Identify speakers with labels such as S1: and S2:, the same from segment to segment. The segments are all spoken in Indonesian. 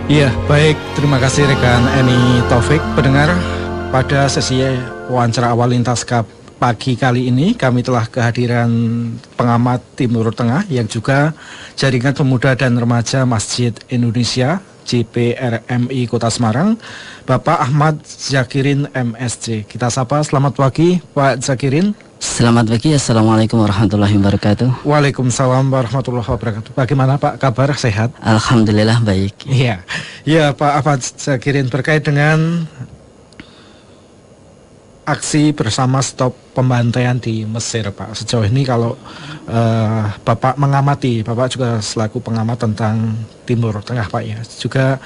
S1: Iya, baik. Terima kasih rekan Eni Taufik. Pendengar, pada sesi wawancara awal lintas pagi kali ini kami telah kehadiran pengamat Timur Tengah yang juga Jaringan Pemuda dan Remaja Masjid Indonesia JPRMI Kota Semarang, Bapak Ahmad Zakirin MSc. Kita sapa, selamat pagi Pak Zakirin.
S2: Selamat pagi, Assalamualaikum warahmatullahi wabarakatuh.
S1: Waalaikumsalam warahmatullahi wabarakatuh. Bagaimana Pak, kabar, sehat?
S2: Alhamdulillah baik.
S1: Iya, ya Pak Ahmad Zakirin, terkait dengan aksi bersama stop pembantaian di Mesir, Pak. Sejauh ini kalau Bapak mengamati, Bapak juga selaku pengamat tentang Timur Tengah, Pak, ya, juga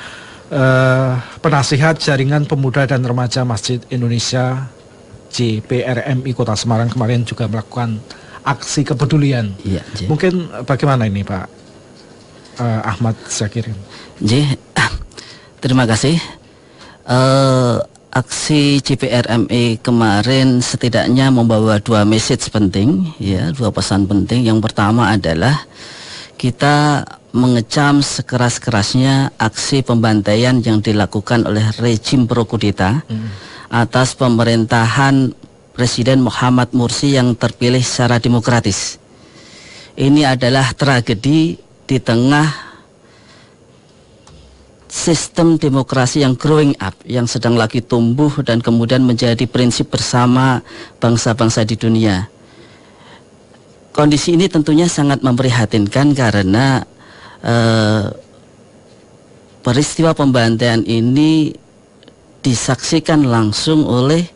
S1: penasihat Jaringan Pemuda dan Remaja Masjid Indonesia JPRMI Kota Semarang kemarin juga melakukan aksi kepedulian.
S2: Iya,
S1: mungkin bagaimana ini Pak Ahmad Zakirin?
S2: Terima kasih. Aksi JPRMI kemarin setidaknya membawa dua message penting, ya, dua pesan penting. Yang pertama adalah kita mengecam sekeras-kerasnya aksi pembantaian yang dilakukan oleh rejim pro kudeta atas pemerintahan Presiden Muhammad Mursi yang terpilih secara demokratis. Ini adalah tragedi di tengah sistem demokrasi yang growing up, yang sedang lagi tumbuh dan kemudian menjadi prinsip bersama bangsa-bangsa di dunia. Kondisi ini tentunya sangat memprihatinkan karena peristiwa pembantaian ini disaksikan langsung oleh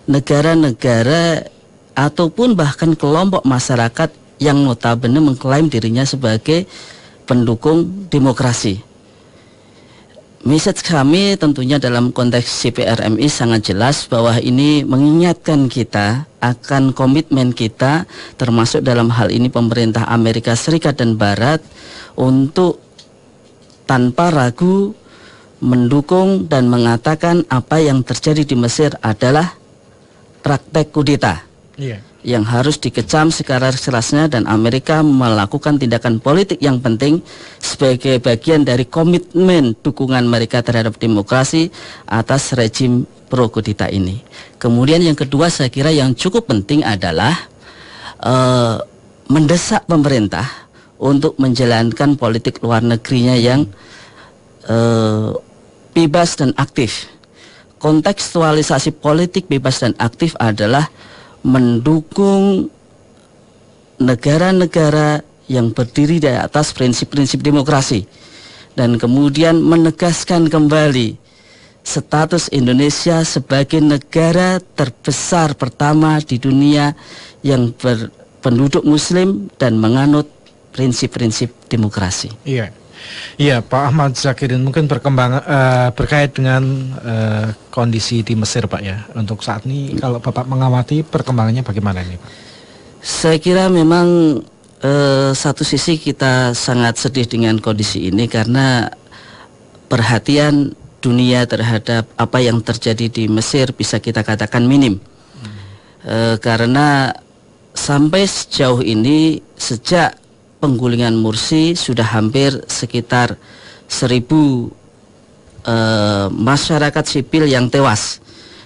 S2: negara-negara ataupun bahkan kelompok masyarakat yang notabene mengklaim dirinya sebagai pendukung demokrasi. Message kami tentunya dalam konteks JPRMI sangat jelas bahwa ini mengingatkan kita akan komitmen kita, termasuk dalam hal ini pemerintah Amerika Serikat dan Barat, untuk tanpa ragu mendukung dan mengatakan apa yang terjadi di Mesir adalah praktek kudeta yang harus dikecam sekeras-kerasnya, dan Amerika melakukan tindakan politik yang penting sebagai bagian dari komitmen dukungan mereka terhadap demokrasi atas rejim pro kudeta ini. Kemudian yang kedua saya kira yang cukup penting adalah mendesak pemerintah untuk menjalankan politik luar negerinya yang bebas dan aktif. Kontekstualisasi politik bebas dan aktif adalah mendukung negara-negara yang berdiri di atas prinsip-prinsip demokrasi dan kemudian menegaskan kembali status Indonesia sebagai negara terbesar pertama di dunia yang berpenduduk muslim dan menganut prinsip-prinsip demokrasi.
S1: Iya. Iya, Pak Ahmad Zakirin, mungkin berkait dengan kondisi di Mesir, Pak, ya. Untuk saat ini kalau Bapak mengamati perkembangannya bagaimana ini, Pak?
S2: Saya kira memang satu sisi kita sangat sedih dengan kondisi ini karena perhatian dunia terhadap apa yang terjadi di Mesir bisa kita katakan minim. Karena sampai sejauh ini sejak penggulingan Mursi sudah hampir sekitar 1.000 masyarakat sipil yang tewas,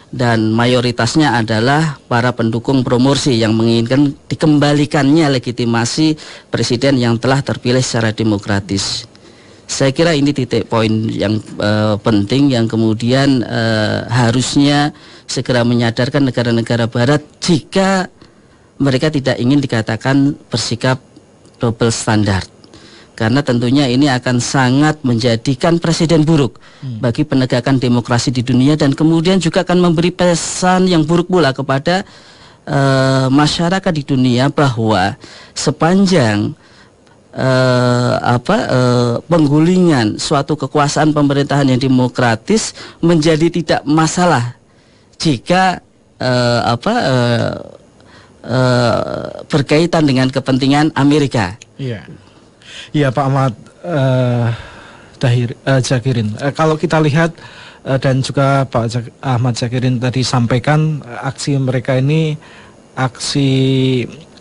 S2: dan mayoritasnya adalah para pendukung pro Mursi yang menginginkan dikembalikannya legitimasi presiden yang telah terpilih secara demokratis. Saya kira ini titik poin yang penting yang kemudian harusnya segera menyadarkan negara-negara Barat jika mereka tidak ingin dikatakan bersikap double standard, karena tentunya ini akan sangat menjadikan presiden buruk bagi penegakan demokrasi di dunia, dan kemudian juga akan memberi pesan yang buruk pula kepada masyarakat di dunia bahwa sepanjang penggulingan suatu kekuasaan pemerintahan yang demokratis menjadi tidak masalah jika berkaitan dengan kepentingan Amerika.
S1: Iya, iya Pak Ahmad Zakirin. Kalau kita lihat dan juga Pak Ahmad Zakirin tadi sampaikan, aksi mereka ini aksi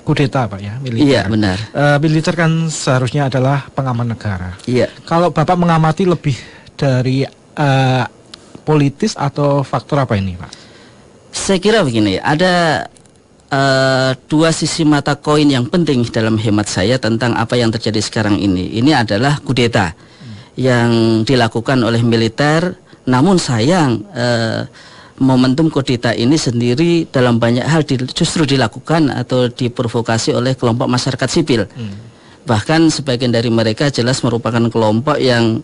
S1: kudeta, Pak, ya, militer.
S2: Iya, benar.
S1: Militer kan seharusnya adalah pengaman negara.
S2: Iya.
S1: Kalau Bapak mengamati lebih dari politis atau faktor apa ini, Pak?
S2: Saya kira begini, ada dua sisi mata koin yang penting dalam hemat saya tentang apa yang terjadi sekarang ini. Ini adalah kudeta yang dilakukan oleh militer, namun sayang momentum kudeta ini sendiri dalam banyak hal justru dilakukan atau diprovokasi oleh kelompok masyarakat sipil. Bahkan sebagian dari mereka jelas merupakan kelompok yang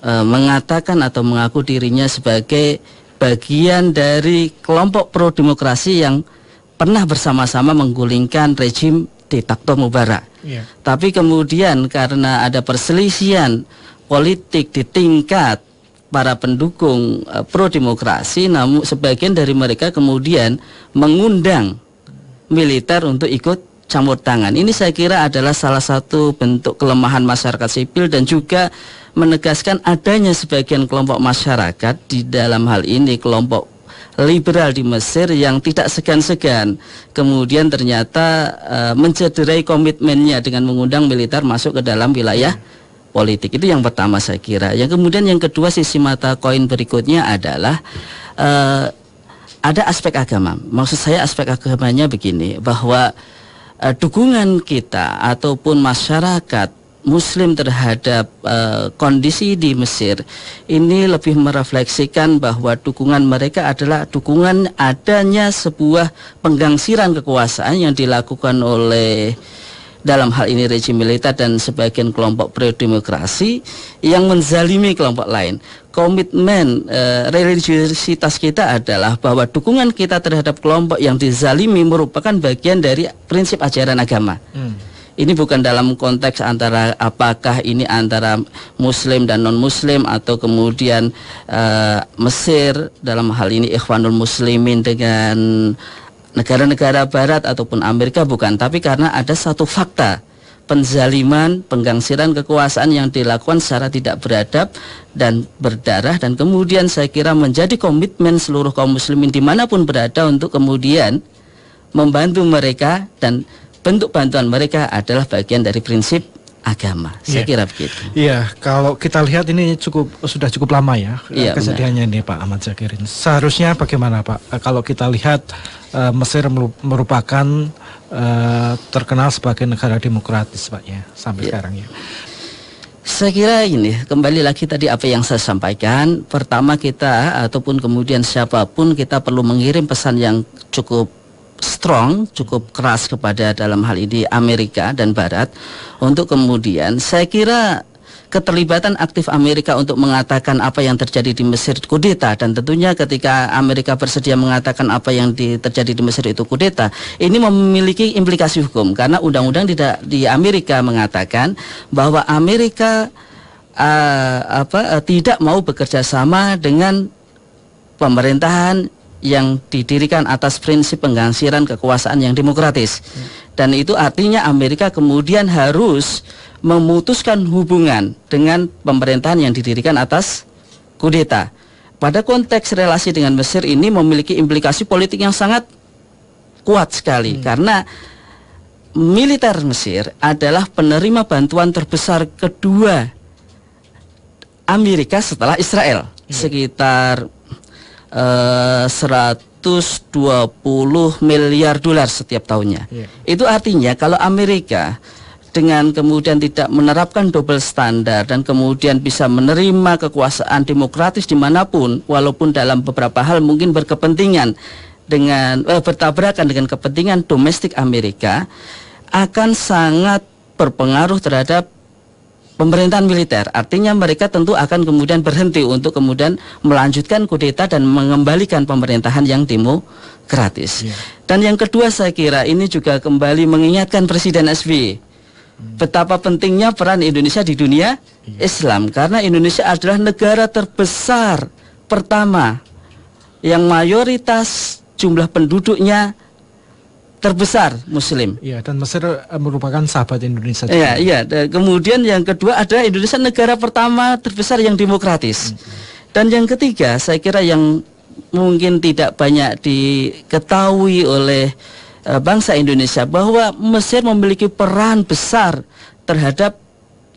S2: mengatakan atau mengaku dirinya sebagai bagian dari kelompok pro demokrasi yang pernah bersama-sama menggulingkan rejim diktator Mubarak. Tapi kemudian karena ada perselisihan politik di tingkat para pendukung pro demokrasi, namun sebagian dari mereka kemudian mengundang militer untuk ikut campur tangan. Ini saya kira adalah salah satu bentuk kelemahan masyarakat sipil dan juga menegaskan adanya sebagian kelompok masyarakat di dalam hal ini kelompok liberal di Mesir yang tidak segan-segan kemudian ternyata mencederai komitmennya dengan mengundang militer masuk ke dalam wilayah politik. Itu yang pertama saya kira. Yang kemudian yang kedua, sisi mata koin berikutnya adalah ada aspek agama. Maksud saya aspek agamanya begini, bahwa dukungan kita ataupun masyarakat Muslim terhadap kondisi di Mesir ini lebih merefleksikan bahwa dukungan mereka adalah dukungan adanya sebuah penggangsiran kekuasaan yang dilakukan oleh dalam hal ini rejim militer dan sebagian kelompok pro-demokrasi yang menzalimi kelompok lain. Komitmen religiositas kita adalah bahwa dukungan kita terhadap kelompok yang dizalimi merupakan bagian dari prinsip ajaran agama. Ini bukan dalam konteks antara apakah ini antara Muslim dan non-Muslim atau kemudian Mesir dalam hal ini Ikhwanul Muslimin dengan negara-negara Barat ataupun Amerika, bukan. Tapi karena ada satu fakta penzaliman, penggangsiran kekuasaan yang dilakukan secara tidak beradab dan berdarah, dan kemudian saya kira menjadi komitmen seluruh kaum muslimin dimanapun berada untuk kemudian membantu mereka, dan bentuk bantuan mereka adalah bagian dari prinsip agama. Saya kira begitu.
S1: Iya, kalau kita lihat ini sudah cukup lama ya kesedihannya ini Pak Ahmad Zakirin. Seharusnya bagaimana Pak? Kalau kita lihat Mesir merupakan terkenal sebagai negara demokratis Pak ya sampai sekarang ya.
S2: Saya kira ini kembali lagi tadi apa yang saya sampaikan. Pertama, kita ataupun kemudian siapapun kita perlu mengirim pesan yang cukup strong, cukup keras kepada dalam hal ini Amerika dan Barat untuk kemudian saya kira keterlibatan aktif Amerika untuk mengatakan apa yang terjadi di Mesir kudeta, dan tentunya ketika Amerika bersedia mengatakan apa yang terjadi di Mesir itu kudeta, ini memiliki implikasi hukum karena undang-undang di Amerika mengatakan bahwa Amerika tidak mau bekerja sama dengan pemerintahan yang didirikan atas prinsip penggangsiran kekuasaan yang demokratis. Dan itu artinya Amerika kemudian harus memutuskan hubungan dengan pemerintahan yang didirikan atas kudeta. Pada konteks relasi dengan Mesir ini memiliki implikasi politik yang sangat kuat sekali karena militer Mesir adalah penerima bantuan terbesar kedua Amerika setelah Israel, sekitar 120 miliar dolar setiap tahunnya. Itu artinya kalau Amerika dengan kemudian tidak menerapkan double standar dan kemudian bisa menerima kekuasaan demokratis dimanapun, walaupun dalam beberapa hal mungkin berkepentingan dengan bertabrakan dengan kepentingan domestik Amerika, akan sangat berpengaruh terhadap pemerintahan militer. Artinya mereka tentu akan kemudian berhenti untuk kemudian melanjutkan kudeta dan mengembalikan pemerintahan yang demokratis. Dan yang kedua saya kira ini juga kembali mengingatkan Presiden SBY betapa pentingnya peran Indonesia di dunia Islam, karena Indonesia adalah negara terbesar pertama yang mayoritas jumlah penduduknya terbesar Muslim.
S1: Iya, dan Mesir merupakan sahabat Indonesia.
S2: Iya. Kemudian yang kedua adalah Indonesia negara pertama terbesar yang demokratis. Dan yang ketiga, saya kira yang mungkin tidak banyak diketahui oleh bangsa Indonesia bahwa Mesir memiliki peran besar terhadap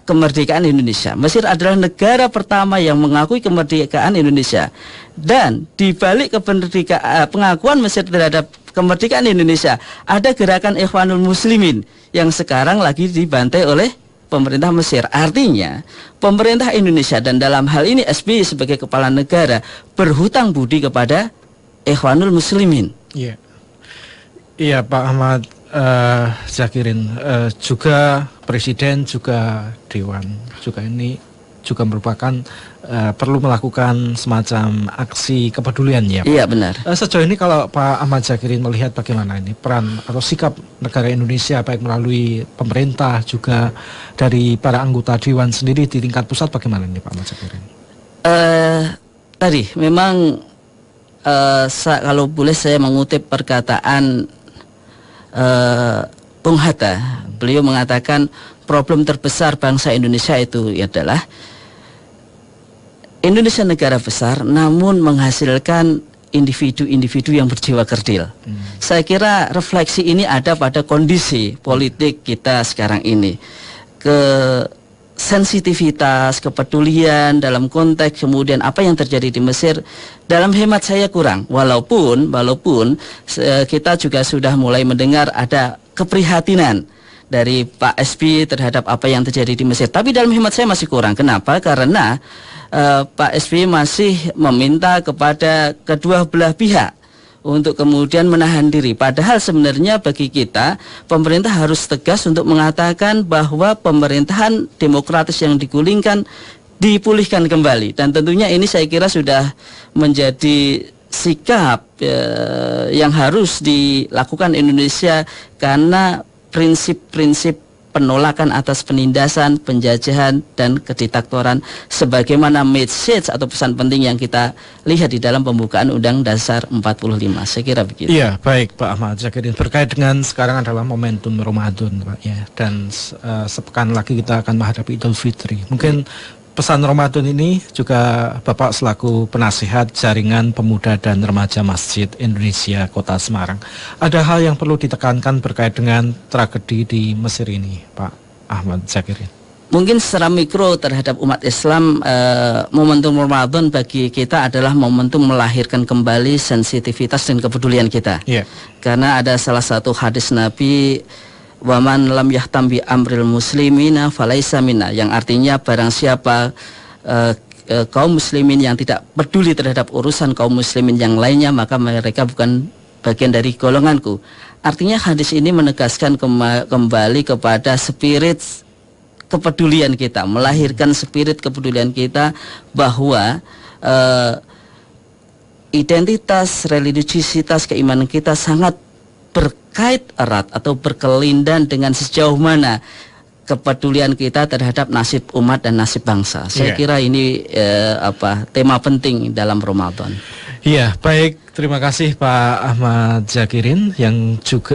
S2: kemerdekaan Indonesia. Mesir adalah negara pertama yang mengakui kemerdekaan Indonesia. Dan di balik pengakuan Mesir terhadap kemerdekaan Indonesia, ada gerakan Ikhwanul Muslimin yang sekarang lagi dibantai oleh pemerintah Mesir. Artinya, pemerintah Indonesia dan dalam hal ini SBY sebagai kepala negara berhutang budi kepada Ikhwanul Muslimin.
S1: Iya. Iya, Pak Ahmad Zakirin, juga Presiden, juga Dewan, juga ini juga merupakan perlu melakukan semacam aksi kepedulian ya Pak?
S2: Iya benar.
S1: Sejauh ini kalau Pak Ahmad Zakirin melihat bagaimana ini peran atau sikap negara Indonesia baik melalui pemerintah juga dari para anggota Dewan sendiri di tingkat pusat, bagaimana ini Pak Ahmad Zakirin?
S2: Tadi memang kalau boleh saya mengutip perkataan Bung Hatta, beliau mengatakan problem terbesar bangsa Indonesia itu adalah Indonesia negara besar namun menghasilkan individu-individu yang berjiwa kerdil. Saya kira refleksi ini ada pada kondisi politik kita sekarang ini. Sensitivitas, kepedulian dalam konteks kemudian apa yang terjadi di Mesir, dalam hemat saya kurang. Walaupun kita juga sudah mulai mendengar ada keprihatinan dari Pak SBY terhadap apa yang terjadi di Mesir. Tapi dalam hemat saya masih kurang. Kenapa? Karena Pak SBY masih meminta kepada kedua belah pihak untuk kemudian menahan diri. Padahal sebenarnya bagi kita, pemerintah harus tegas untuk mengatakan bahwa pemerintahan demokratis yang digulingkan dipulihkan kembali. Dan tentunya ini saya kira sudah menjadi sikap yang harus dilakukan Indonesia, karena prinsip-prinsip penolakan atas penindasan, penjajahan, dan kediktatoran sebagaimana message atau pesan penting yang kita lihat di dalam pembukaan Undang Dasar 45. Saya kira begitu.
S1: Iya, baik Pak Ahmad Zakirin. Berkait dengan sekarang adalah momentum Ramadan Pak ya, dan sepekan lagi kita akan menghadapi Idul Fitri. Mungkin pesan Ramadan ini juga Bapak selaku penasihat Jaringan Pemuda dan Remaja Masjid Indonesia Kota Semarang, ada hal yang perlu ditekankan berkait dengan tragedi di Mesir ini, Pak Ahmad Zakirin?
S2: Mungkin secara mikro terhadap umat Islam, momentum Ramadan bagi kita adalah momentum melahirkan kembali sensitivitas dan kepedulian kita. Karena ada salah satu hadis Nabi, waman lam yahtam bi amril muslimina falaisa minna, yang artinya barang siapa kaum muslimin yang tidak peduli terhadap urusan kaum muslimin yang lainnya, maka mereka bukan bagian dari golonganku. Artinya hadis ini menegaskan kembali kepada spirit kepedulian kita, melahirkan spirit kepedulian kita bahwa identitas, religiusitas, keimanan kita sangat berkait erat atau berkelindan dengan sejauh mana kepedulian kita terhadap nasib umat dan nasib bangsa. Saya kira ini tema penting dalam Ramadan.
S1: Iya, baik. Terima kasih Pak Ahmad Zakirin yang juga